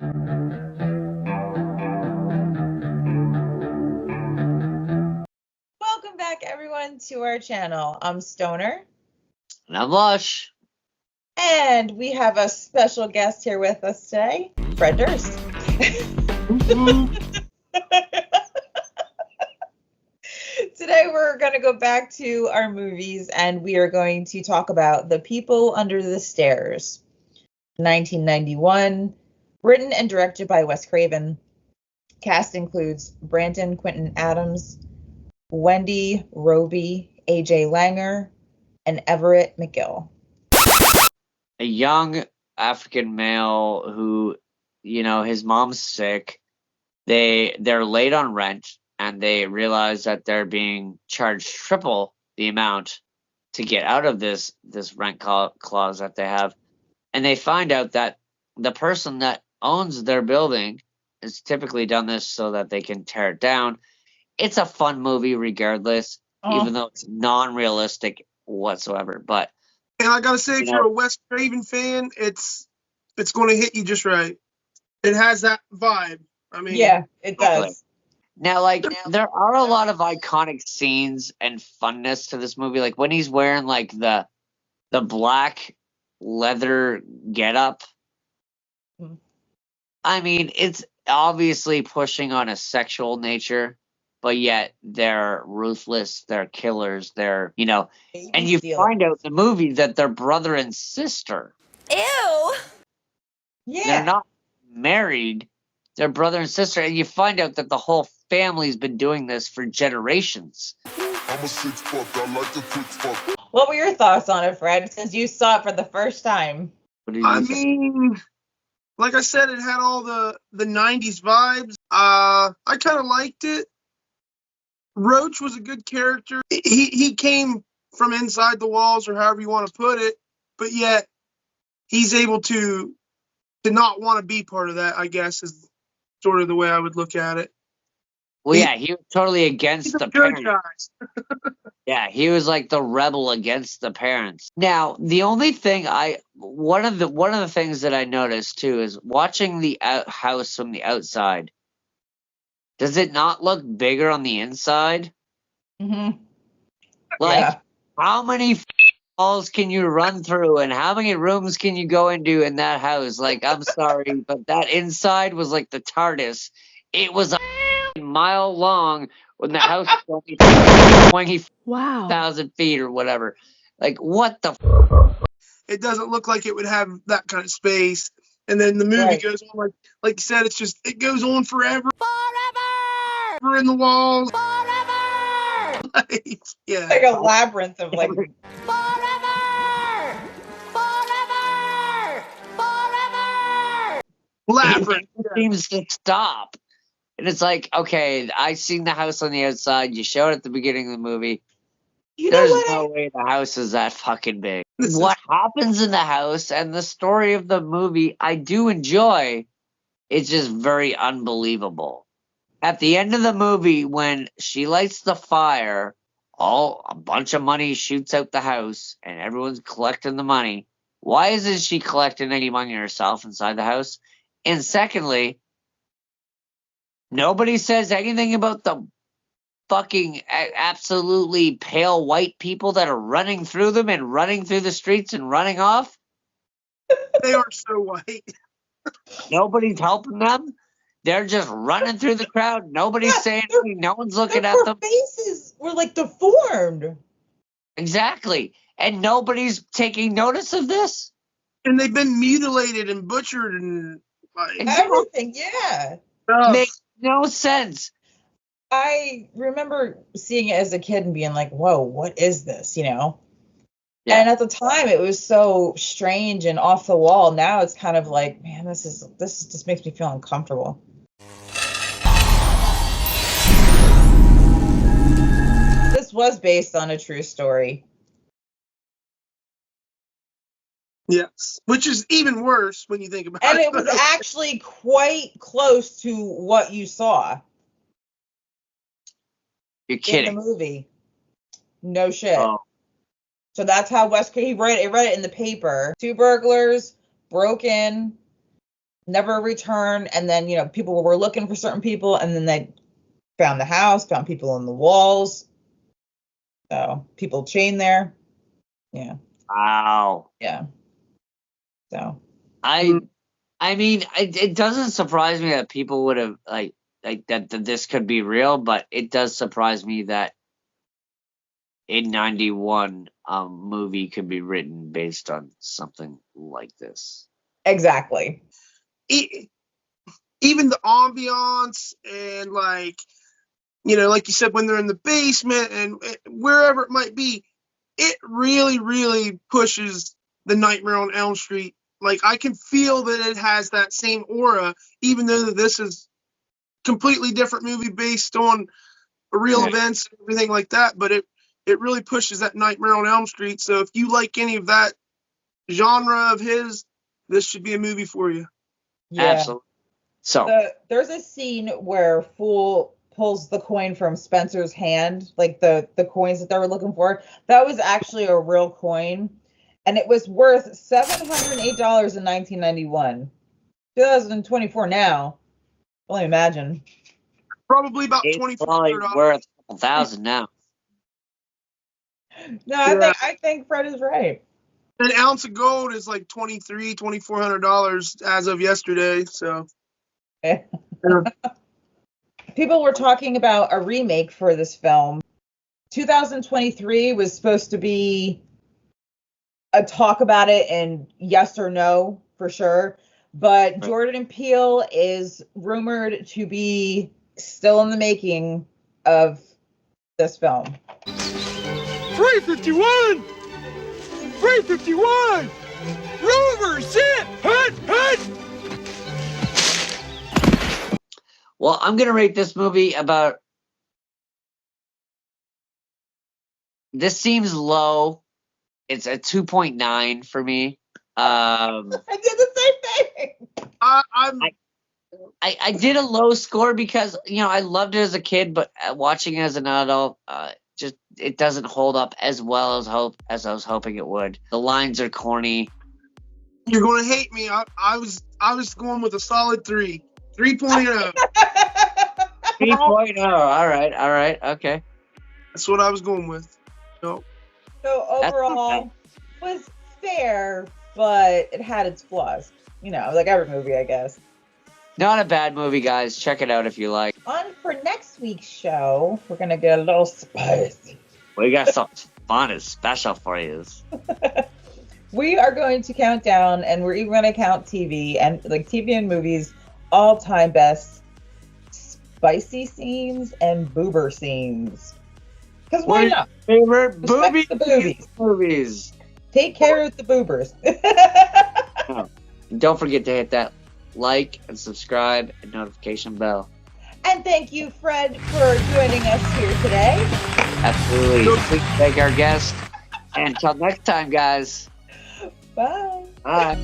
Welcome back, everyone, to our channel. I'm Stoner. And I'm Lush. And we have a special guest here with us today, Fred Durst. Today we're going to go back to our movies and we are going to talk about The People Under the Stairs, 1991, written and directed by Wes Craven. Cast includes Brandon Quintin Adams, Wendy Robie, AJ Langer, and Everett McGill. A young African male who, his mom's sick. They're late on rent and they realize that they're being charged triple the amount to get out of this rent clause that they have. And they find out that the person that owns their building has typically done this so that they can tear it down. It's a fun movie regardless, even though it's non-realistic whatsoever. But and I gotta say, if you're a Wes Craven fan, it's going to hit you just right. It has that vibe. I mean, yeah, it does. Now, there are a lot of iconic scenes and funness to this movie. Like when he's wearing like the black leather getup. I mean, it's obviously pushing on a sexual nature, but yet they're ruthless, they're killers, they're, and you find out in the movie that they're brother and sister. Ew! Yeah. They're not married, they're brother and sister, and you find out that the whole family's been doing this for generations. I'm a sick fuck, I like a quick fuck. What were your thoughts on it, Fred, since you saw it for the first time? I mean, like I said, it had all the 90s vibes. I kind of liked it. Roach was a good character. He came from inside the walls, or however you want to put it, but yet he's able to not want to be part of that, I guess, is sort of the way I would look at it. Well, yeah, he was totally against the parents. Yeah, he was like the rebel against the parents. Now, the only thing one of the things that I noticed too is watching the house from the outside. Does it not look bigger on the inside? Mm-hmm. How many walls can you run through, and how many rooms can you go into in that house? Like, I'm sorry, but that inside was like the TARDIS. It was a mile long when the house was only 20,000 feet or whatever. Like, what the? It doesn't look like it would have that kind of space. And then the movie goes on, like you said, it goes on forever. Forever! In the walls. Forever! Yeah. Like a labyrinth of like. Forever! Forever! Forever! Labyrinth. It seems to stop. And it's like, okay, I seen the house on the outside. You showed it at the beginning of the movie. There's no way the house is that fucking big. What happens in the house and the story of the movie, I do enjoy. It's just very unbelievable. At the end of the movie, when she lights the fire, a bunch of money shoots out the house, and everyone's collecting the money. Why isn't she collecting any money herself inside the house? And secondly, nobody says anything about the fucking absolutely pale white people that are running through them and running through the streets and running off. They are so white. Nobody's helping them. They're just running through the crowd. Nobody's saying anything. No one's looking at them. Their faces were like deformed. Exactly. And nobody's taking notice of this. And they've been mutilated and butchered and everything, yeah. Makes no sense. I remember seeing it as a kid and being like, whoa, what is this, Yeah. And at the time it was so strange and off the wall. Now it's kind of like, man, this just makes me feel uncomfortable. This was based on a true story. Yes, which is even worse when you think about it. And it was actually quite close to what you saw. You're kidding. In the movie. No shit. Oh. So that's how he read it in the paper. 2 burglars broke in, never returned. And then, people were looking for certain people, and then they found the house, found people in the walls. So people chained there. Yeah. Wow. Yeah. So I mean, it doesn't surprise me that people would have like that this could be real, but it does surprise me that in 91 movie could be written based on something like this. exactly. Even the ambiance and like you said, when they're in the basement and wherever it might be, it really, really pushes the Nightmare on Elm Street. Like, I can feel that it has that same aura, even though this is completely different movie based on real events and everything like that. But it really pushes that Nightmare on Elm Street. So if you like any of that genre of his, this should be a movie for you. Yeah. Absolutely. So there's a scene where Fool pulls the coin from Spencer's hand, like the coins that they were looking for. That was actually a real coin, and it was worth $708 in 1991. 2024 now. Only imagine. Probably about it's $2,400. probably worth a $1,000 now. No, I think Fred is right. An ounce of gold is like $2,400 as of yesterday. So people were talking about a remake for this film. 2023 was supposed to be a talk about it and yes or no for sure. But Jordan Peele is rumored to be still in the making of this film. 351! 351! Rover, sit! Hut! Hut! Well, I'm gonna rate this movie about. This seems low. It's a 2.9 for me. I did the same thing. I did a low score because I loved it as a kid, but watching it as an adult, just it doesn't hold up as well as I was hoping it would. The lines are corny. You're going to hate me. I was going with a solid 3. 3.0. 3.0. All right. Okay. That's what I was going with. So overall, was fair, but it had its flaws. Like every movie, I guess. Not a bad movie, guys. Check it out if you like. On for next week's show, we're going to get a little spicy. We got something fun and special for you. We are going to count down, and we're even going to count TV and movies all-time best spicy scenes and boober scenes. Because why not? Favorite Respect the boobies. movies. Take care of the boobers. And don't forget to hit that like and subscribe and notification bell. And thank you, Fred, for joining us here today. Absolutely. Please thank our guest. And until next time, guys. Bye. Bye.